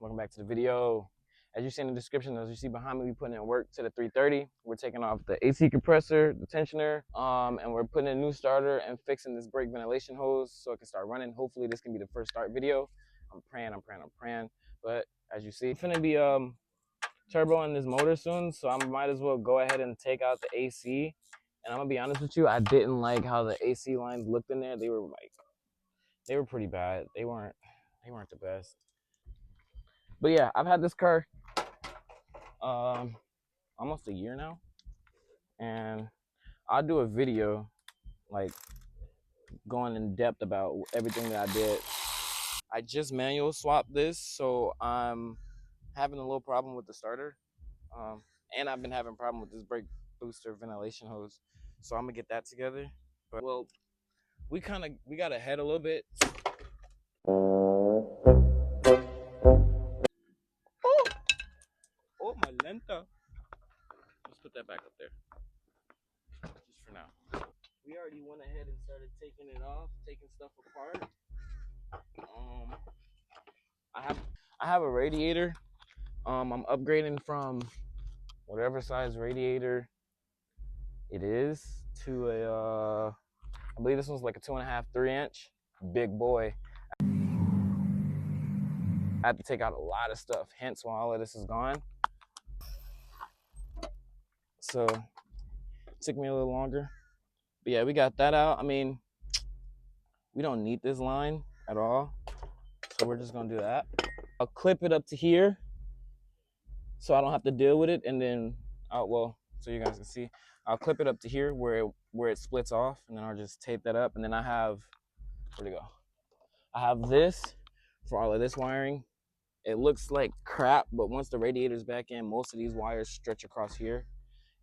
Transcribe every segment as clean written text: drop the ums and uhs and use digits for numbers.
Welcome back to the video. As you see in the description, as you see behind me, we putting in work to the 330. We're taking off the AC compressor, the tensioner, and we're putting in a new starter and fixing this brake ventilation hose so it can start running. Hopefully this can be the first start video. I'm praying. But as you see, it's gonna be turboing this motor soon, so I might as well go ahead and take out the AC. And I'm gonna be honest with you, I didn't like how the AC lines looked in there. They were pretty bad. They weren't the best. But yeah, I've had this car almost a year now, and I'll do a video like going in depth about everything that I did. I just manual swapped this, so I'm having a little problem with the starter, and I've been having a problem with this brake booster ventilation hose, so I'm gonna get that together. But well, we got ahead a little bit. Oh my lenta. Let's put that back up there, just for now. We already went ahead and started taking it off, taking stuff apart. I have a radiator. I'm upgrading from whatever size radiator it is to a I believe this one's like a 2.5, 3-inch, big boy. I have to take out a lot of stuff, hence why all of this is gone. So it took me a little longer. But yeah, we got that out. I mean, we don't need this line at all, so we're just gonna do that. I'll clip it up to here so I don't have to deal with it, and then so you guys can see, I'll clip it up to here where it splits off, and then I'll just tape that up. And then I have, where'd it go? I have this for all of this wiring. It looks like crap, but once the radiator's back in, most of these wires stretch across here,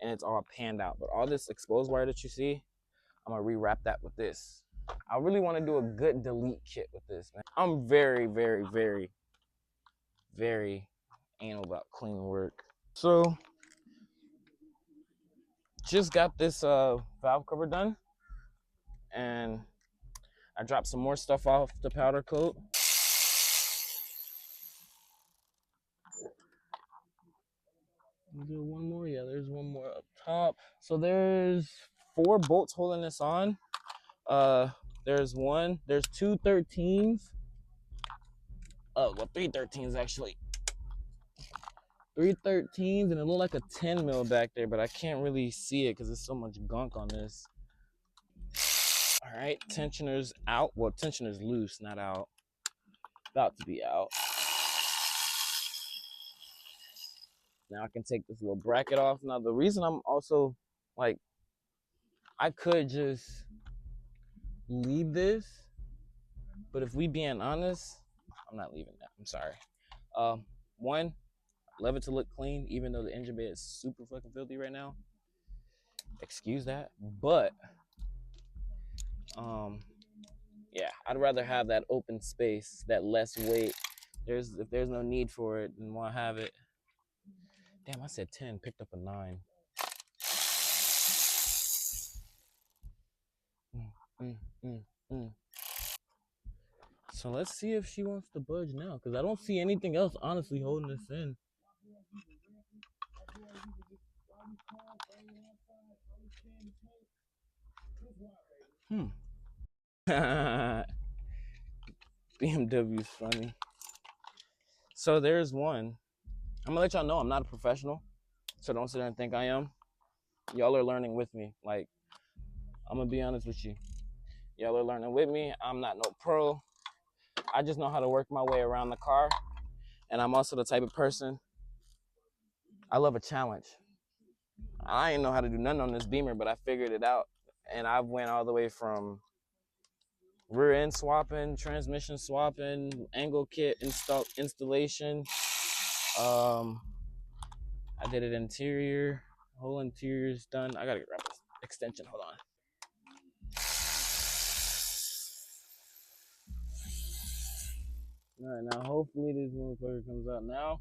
and it's all panned out. But all this exposed wire that you see, I'm gonna rewrap that with this. I really want to do a good delete kit with this, man. I'm very, very, very, very anal about clean work. So just got this valve cover done, and I dropped some more stuff off the powder coat. Is there one more? Yeah, there's one more up top. So there's 4 bolts holding this on. There's 2 13s. Oh, well, 3 13s actually. 3 13s, and it looked like a 10 mil back there, but I can't really see it because there's so much gunk on this. All right, tensioner's out. Well, tensioner's loose, not out. About to be out. Now I can take this little bracket off. Now the reason I'm also like, I could just leave this, but if we being honest, I'm not leaving that. I'm sorry. One, love it to look clean, even though the engine bay is super fucking filthy right now. Excuse that, but yeah, I'd rather have that open space, that less weight. If there's no need for it, then why have it? Damn, I said 10, picked up a 9. So let's see if she wants to budge now, because I don't see anything else honestly holding this in. BMW's funny. So there's one. I'm gonna let y'all know I'm not a professional, so don't sit there and think I am. Y'all are learning with me. Like, I'm gonna be honest with you. Y'all are learning with me. I'm not no pro. I just know how to work my way around the car, and I'm also the type of person, I love a challenge. I ain't know how to do nothing on this Beamer, but I figured it out, and I went all the way from rear end swapping, transmission swapping, angle kit installation. I did it interior, whole interior's done. I gotta grab this extension, hold on. All right, now hopefully this motherfucker comes out now.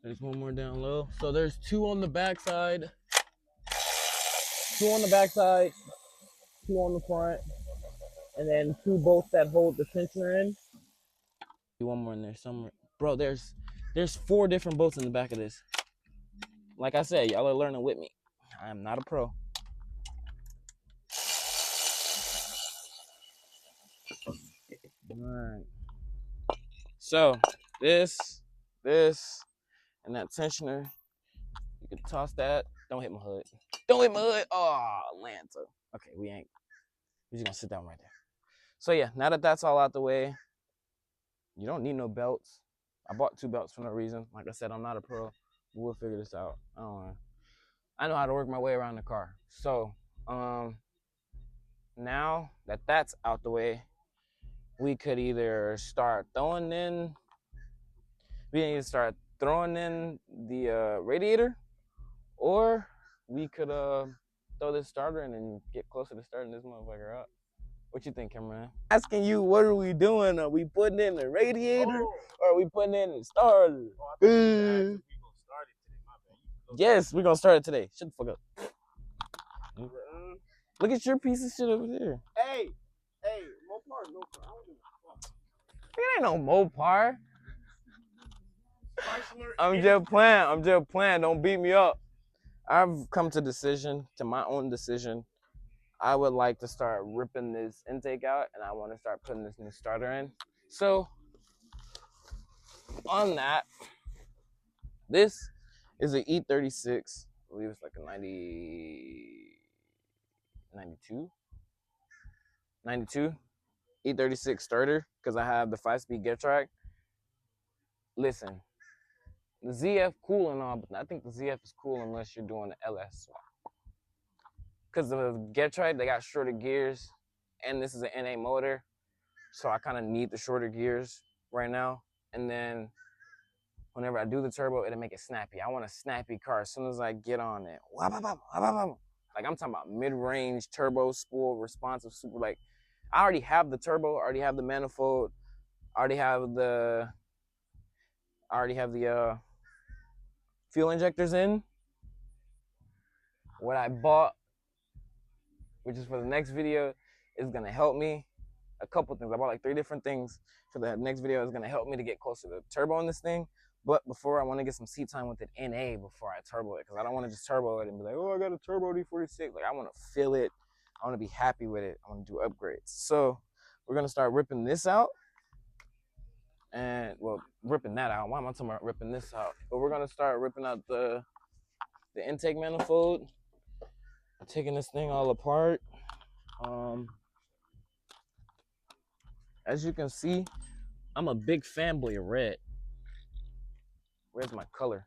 There's one more down low. So there's 2 on the backside, 2 on the backside, 2 on the front, and then 2 bolts that hold the tensioner in. One more in there somewhere. Bro, there's 4 different bolts in the back of this. Like I said, y'all are learning with me. I am not a pro. Alright. So this, and that tensioner, you can toss that. Don't hit my hood. Don't hit my hood. Oh, Lanta. Okay, we just gonna sit down right there. So yeah, now that that's all out the way, you don't need no belts. I bought 2 belts for no reason. Like I said, I'm not a pro. We'll figure this out. I know how to work my way around the car. So now that that's out the way, we could either start throwing in the radiator, or we could throw this starter in and get closer to starting this motherfucker up. What you think, Cameron? Asking you, what are we doing? Are we putting in the radiator, or are we putting in the starter? Yes, we're gonna start it today. Shut the fuck up. Look at your piece of shit over there. Hey, Mopar, no, I don't give a fuck. It ain't no Mopar. I'm just playing. Don't beat me up. I've come to my own decision. I would like to start ripping this intake out, and I want to start putting this new starter in. So, on that, this is an E36. I believe it's like a 92 E36 starter, because I have the 5-speed Getrag. Listen, the ZF cool and all, but I think the ZF is cool unless you're doing the LS swap. Because the Getrag, they got shorter gears, and this is an NA motor, so I kind of need the shorter gears right now. And then whenever I do the turbo, it'll make it snappy. I want a snappy car as soon as I get on it. Like, I'm talking about mid-range turbo spool responsive super. Like, I already have the turbo, I already have the manifold, I already have the fuel injectors in. What I bought, which is for the next video, is gonna help me. A couple things. I bought like 3 different things for the next video. Is gonna help me to get closer to turbo in this thing. But before, I want to get some seat time with it NA before I turbo it, because I don't want to just turbo it and be like, oh, I got a turbo D46. Like, I want to feel it. I want to be happy with it. I want to do upgrades. So we're gonna start ripping this out, and well, ripping that out. Why am I talking about ripping this out? But we're gonna start ripping out the intake manifold, taking this thing all apart. As you can see, I'm a big fanboy of red. Where's my color?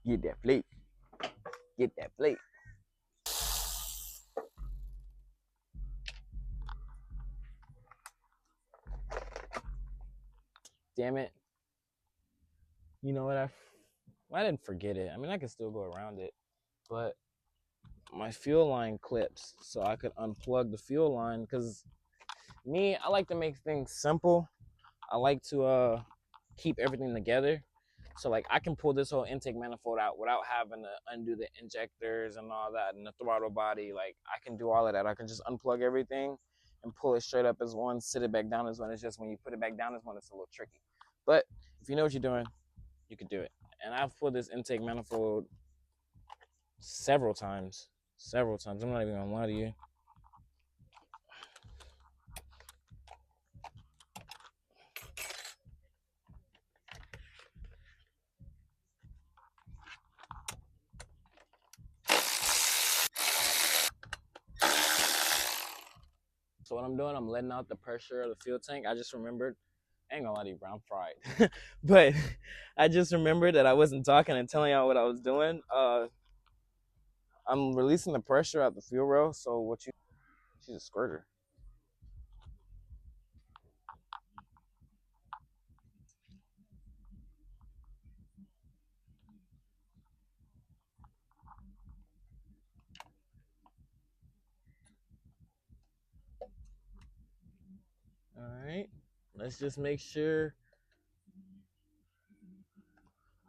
Get that plate. Get that plate. Damn it. You know what? I didn't forget it. I mean, I can still go around it, but my fuel line clips, so I could unplug the fuel line, because me, I like to make things simple. I like to keep everything together. So like, I can pull this whole intake manifold out without having to undo the injectors and all that and the throttle body. Like, I can do all of that. I can just unplug everything and pull it straight up as one, sit it back down as one. It's just when you put it back down as one, it's a little tricky. But if you know what you're doing, you can do it. And I've pulled this intake manifold several times. I'm not even gonna lie to you. So what I'm doing, I'm letting out the pressure of the fuel tank. I just remembered, I ain't gonna lie to you, bro, I'm fried. But I just remembered that I wasn't talking and telling y'all what I was doing. I'm releasing the pressure out the fuel rail. So she's a squirter. All right, let's just make sure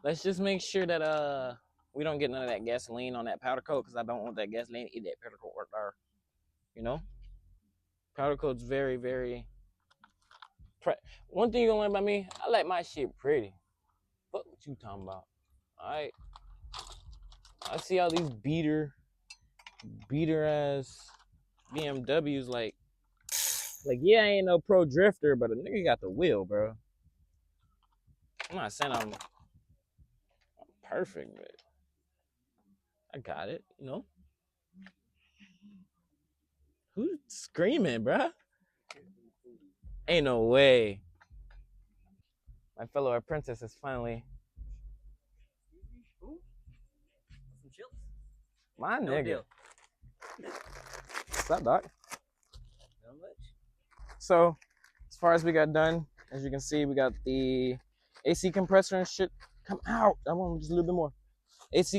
that we don't get none of that gasoline on that powder coat, because I don't want that gasoline to eat that powder coat right there. You know? Powder coat's very, very. One thing you gonna learn about me, I like my shit pretty. Fuck what you talking about? All right. I see all these beater ass BMWs like yeah, I ain't no pro drifter, but a nigga got the wheel, bro. I'm not saying I'm perfect, but I got it, you know. Who's screaming, bro? Ain't no way. My fellow apprentice is finally. Some chips? My No nigga. deal. What's up, doc? Not much. So, as far as we got done, as you can see, we got the AC compressor and shit. Come out. I want just a little bit more. This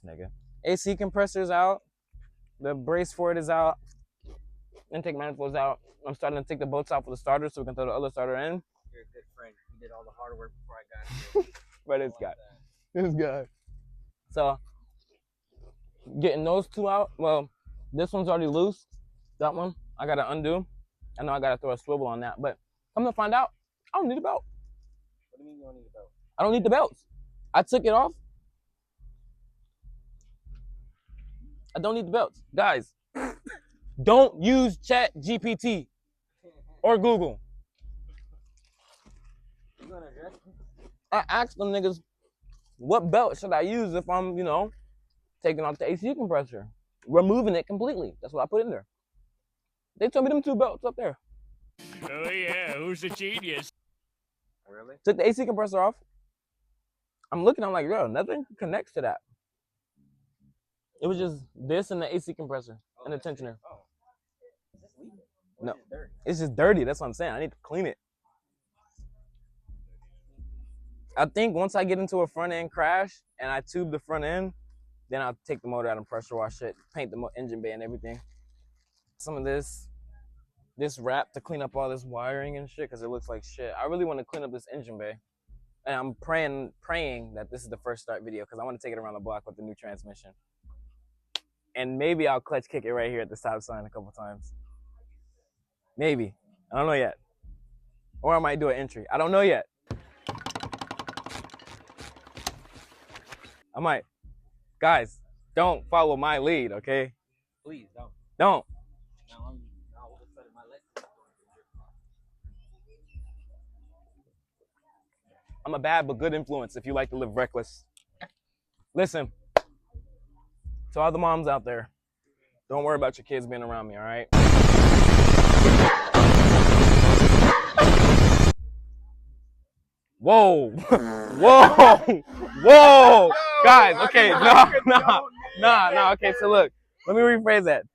nigga. AC compressor's out. The brace for it is out. Intake manifold's out. I'm starting to take the bolts out for the starter so we can throw the other starter in. You're a good friend. You did all the hard work before I got here. But it's got this guy. So, getting those two out. Well, this one's already loose. That one, I gotta undo. I know I gotta throw a swivel on that, but come to find out, I don't need a belt. What do you mean you don't need a belt? I don't need the belts. I took it off. I don't need the belts. Guys, don't use ChatGPT or Google. You gonna address me? I asked them niggas, what belt should I use if I'm, taking off the AC compressor? Removing it completely. That's what I put in there. They told me them two belts up there. Oh yeah, who's a genius? Really? Took the AC compressor off. I'm looking, I'm like, yo, nothing connects to that. It was just this and the AC compressor and the tensioner. Oh. Is this legal? No. Is it dirty? It's just dirty, that's what I'm saying. I need to clean it. I think once I get into a front end crash and I tube the front end, then I'll take the motor out and pressure wash it, paint the engine bay and everything. Some of this wrap to clean up all this wiring and shit because it looks like shit. I really want to clean up this engine bay. And I'm praying that this is the first start video because I want to take it around the block with the new transmission. And maybe I'll clutch kick it right here at the stop sign a couple times. Maybe. I don't know yet. Or I might do an entry. I don't know yet. I might. Guys, don't follow my lead, okay? Please don't. Don't. Now all of a sudden my legs are going through your car. I'm a bad but good influence if you like to live reckless. Listen, to all the moms out there, don't worry about your kids being around me, all right? Whoa, whoa, whoa. Guys, okay, no, okay, so look, let me rephrase that.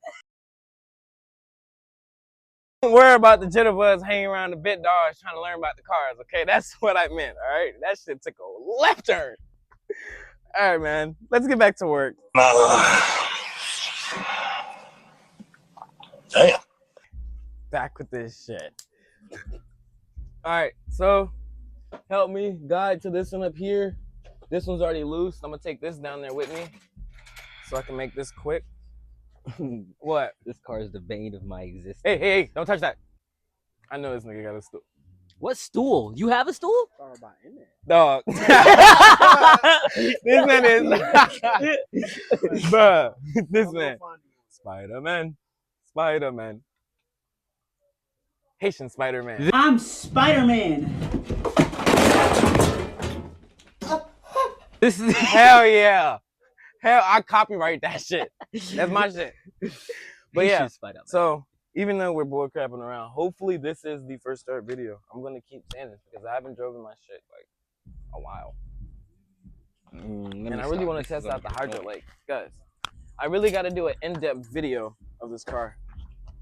Don't worry about the jitterbugs hanging around the bit dogs trying to learn about the cars, okay? That's what I meant, all right? That shit took a left turn. All right, man, let's get back to work. Damn. Back with this shit. All right, so help me guide to this one up here. This one's already loose. I'm gonna take this down there with me so I can make this quick. What? This car is the bane of my existence. Hey, don't touch that. I know this nigga got a stool. What stool? You have a stool? Thought about in there. Dog. This man is bruh. This man. Spider-Man. Haitian Spider-Man. I'm Spider-Man. This is hell yeah. Hell, I copyright that shit. That's my shit. But yeah, so even though we're bull crapping around, hopefully this is the first start video. I'm gonna keep saying this because I haven't driven my shit like a while. And I really want to test out the hydro lake. Guys, I really got to do an in-depth video of this car.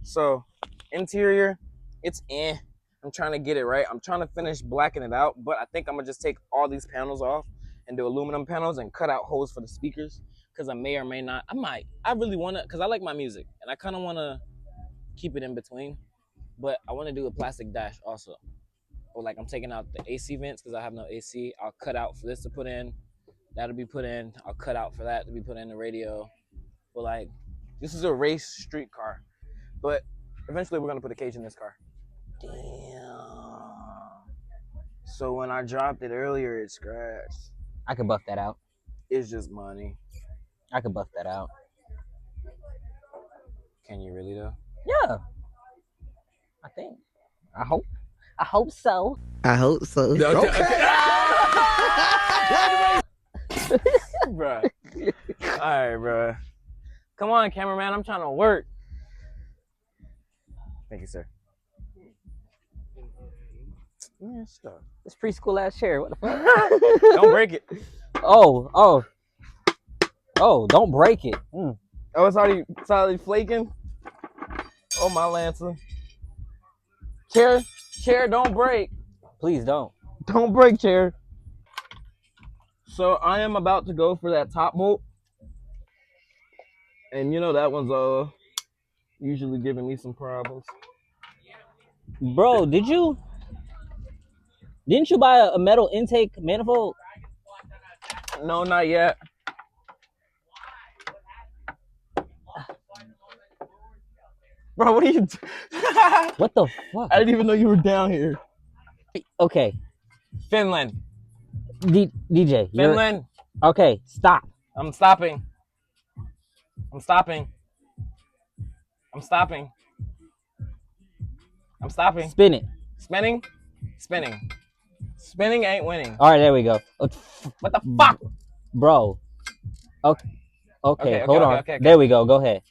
So, interior, it's I'm trying to get it right. I'm trying to finish blacking it out, but I think I'm gonna just take all these panels off and do aluminum panels and cut out holes for the speakers because I may or may not. I really want to, because I like my music and I kind of want to keep it in between, but I want to do a plastic dash also. Or like I'm taking out the AC vents because I have no AC. I'll cut out for this to put in. That'll be put in. I'll cut out for that to be put in the radio. But like, this is a race street car. But Eventually, we're gonna put a cage in this car. Damn. So when I dropped it earlier, it scratched. I could buff that out. It's just money. I could buff that out. Can you really though? Yeah. I think. I hope so. I hope so. Bruh. Alright, bruh. Come on, cameraman. I'm trying to work. Thank you, sir. Yeah, stop. This preschool ass chair. What the fuck? Don't break it. Oh, don't break it. Oh, it's already flaking. Oh, my Lancer. Chair, don't break. Please don't. Don't break, chair. So I am about to go for that top bolt. And you know that one's usually giving me some problems. Bro, didn't you buy a metal intake manifold? No, not yet. Bro, what are you What the fuck? I didn't even know you were down here. Okay. Finland. DJ. Finland. Okay, stop. I'm stopping. Spin it. Spinning ain't winning. All right, there we go. What the fuck? Bro. Okay, hold on. Okay. There we go. Go ahead.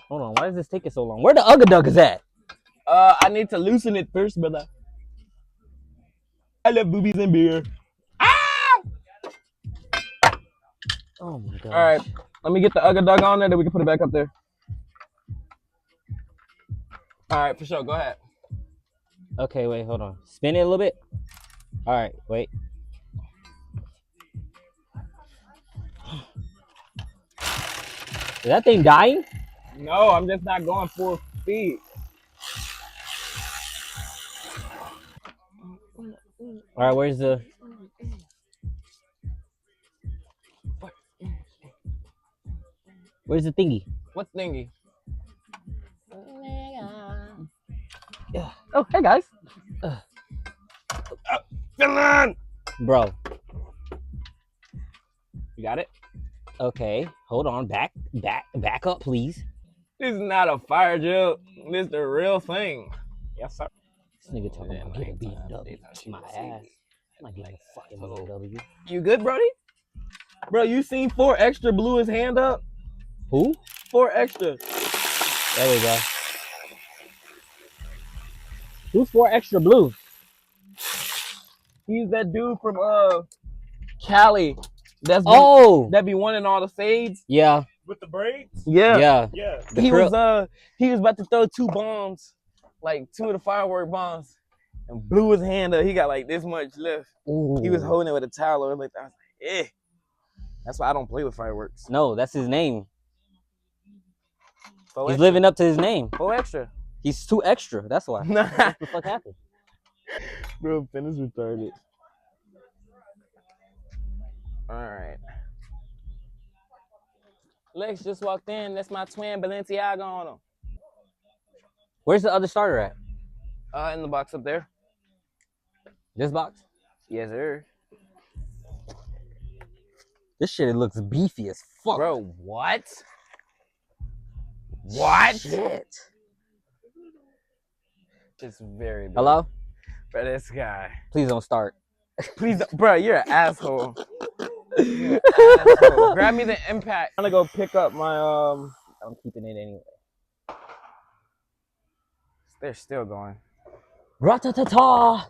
Hold on. Why is this taking so long? Where the Ugga is at? I need to loosen it first, brother. I love boobies and beer. Oh my god. All right, let me get the Ugga on there, then we can put it back up there. All right, for sure. Go ahead. Okay, wait, hold on. Spin it a little bit. All right, wait. Is that thing dying? No, I'm just not going full speed. All right, where's the... Where's the thingy? What thingy? Yeah. Oh, hey guys. Finland! Bro. You got it? Okay, hold on. Back up, please. This is not a fire drill. This is the real thing. Yes, sir. This nigga talking about get a BMW. My ass. I'm not getting a fucking BMW. You good, Brody? Bro, you seen 4 Extra blew his hand up? Who? 4 Extra. There we go. Who's 4 Extra blue? He's that dude from Cali. That be winning all the fades. Yeah. With the braids? Yeah. Yeah. He was about to throw 2 bombs, like 2 of the firework bombs, and blew his hand up. He got like this much left. Ooh. He was holding it with a towel or like that. I was like, eh. That's why I don't play with fireworks. No, that's his name. 4 He's extra. living up to his name. 4 Extra. He's too extra. That's why. Nah. What the fuck happened? Bro, Finn is retarded. All right. Lex just walked in. That's my twin Balenciaga on him. Where's the other starter at? In the box up there. This box? Yes, sir. This shit looks beefy as fuck. Bro, what? What? Shit. It's very big. Hello? Bro, this guy. Please don't start. Please, bro, you're an asshole. You're an asshole. Grab me the impact. I'm gonna go pick up my I'm keeping it anyway. They're still going. Ratatata.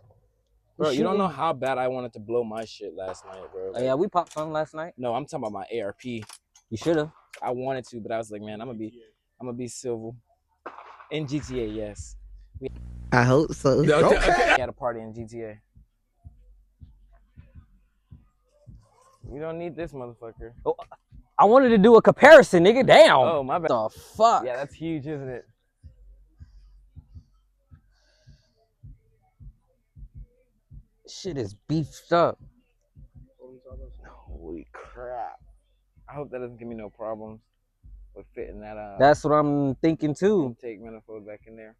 Bro, you don't know how bad I wanted to blow my shit last night, bro. Oh, yeah, we popped some last night. No, I'm talking about my ARP. You should have. I wanted to, but I was like, man, I'm gonna be civil. In GTA, yes. I hope so. We had a party in GTA. You don't need this motherfucker. Oh, I wanted to do a comparison, nigga. Damn. Oh, my bad. What the fuck? Yeah, that's huge, isn't it? Shit is beefed up. Holy crap. I hope that doesn't give me no problems. would fit in that That's what I'm thinking too. intake manifold back in there.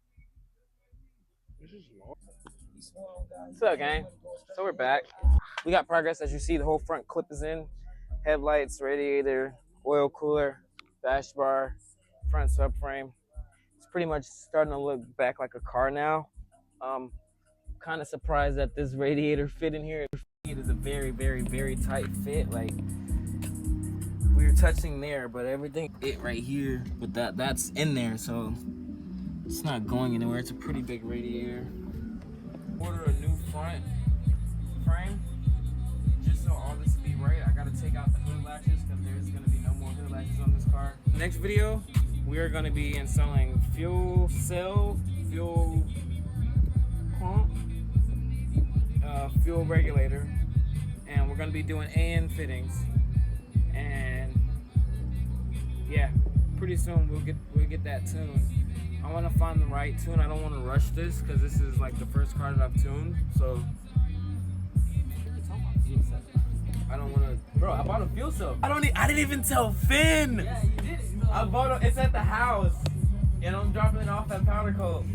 What's up, gang? So we're back. We got progress. As you see, the whole front clip is in. Headlights, radiator, oil cooler, dash bar, front subframe. It's pretty much starting to look back like a car now. Kind of surprised that this radiator fit in here. It is a very, very, very tight fit. Like, we were touching there, but everything right here, but that's in there, so it's not going anywhere. It's a pretty big radiator. Order a new front frame just so all this will be right. I gotta take out the hood latches because there's gonna be no more hood latches on this car. Next video, we are gonna be installing fuel cell, fuel pump, fuel regulator, and we're gonna be doing AN fittings. And yeah, pretty soon we'll get that tuned. I want to find the right tune. I don't want to rush this because this is like the first car that I've tuned. So I don't want to. Bro, I bought a fuel cell. I didn't even tell Finn. Yeah, you did it. I bought it. It's at the house, and I'm dropping it off at Powder Coat.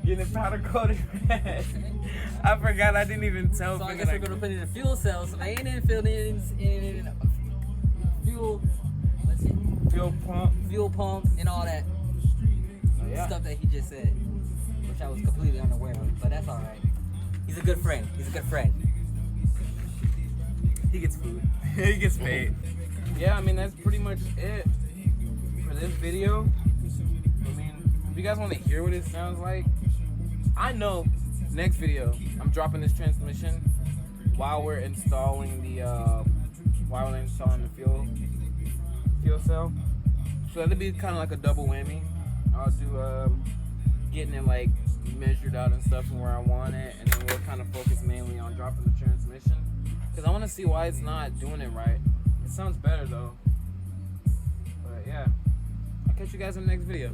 Getting it powder coated red. I forgot. I didn't even tell So I Finn. guess we're gonna put it in a fuel cell. So they ain't in fittings in fuel. Let's see. Fuel pump and all that Yeah. stuff that he just said, which I was completely unaware of. But that's all right. He's a good friend. He's a good friend. He gets food. He gets paid. Yeah, I mean, that's pretty much it for this video. I mean, if you guys want to hear what it sounds like, I know next video I'm dropping this transmission while we're installing the fuel cell. So that'll be kind of like a double whammy. I'll do getting it like measured out and stuff from where I want it, and then we'll kind of focus mainly on dropping the transmission because I want to see why it's not doing it right. It sounds better though. But yeah, I'll catch you guys in the next video.